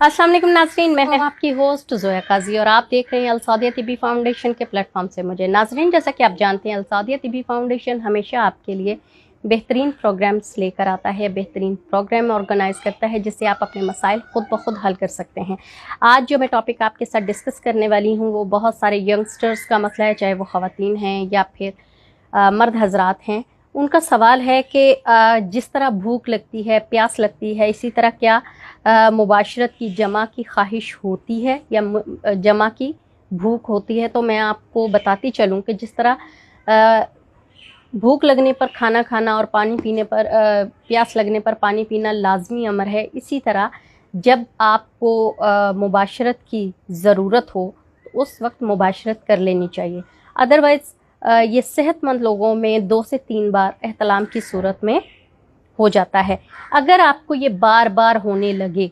अस्सलाम वालेकुम नाज़रीन, मैं हूं आपकी होस्ट ज़ोया काजी और आप देख रहे हैं अलसादिया तिबी फाउंडेशन के प्लेटफॉर्म से मुझे। नाज़रीन, जैसा कि आप जानते हैं, अलसादिया तिबी फाउंडेशन हमेशा आपके लिए बेहतरीन प्रोग्राम्स लेकर आता है, बेहतरीन प्रोग्राम ऑर्गेनाइज करता है जिससे आप अपने मसाइल खुद ब खुद हल कर सकते हैं। आज जो मैं टॉपिक आपके साथ डिस्कस करने वाली हूँ वो बहुत सारे यंगस्टर्स का मसला है, चाहे वो ख़वातीन हैं या फिर मर्द हजरात हैं। उनका सवाल है कि जिस तरह भूख लगती है, प्यास लगती है, इसी तरह क्या मुबाशरत की जमा की ख्वाहिश होती है या जमा की भूख होती है। तो मैं आपको बताती चलूँ कि जिस तरह भूख लगने पर खाना खाना और पानी पीने पर प्यास लगने पर पानी पीना लाजमी अमर है, इसी तरह जब आपको मुबाशरत की ज़रूरत हो तो उस वक्त मुबाशरत कर लेनी चाहिए। अदरवाइज़ ये सेहतमंद लोगों में 2 से 3 बार एहतलाम की सूरत में हो जाता है। अगर आपको ये बार बार होने लगे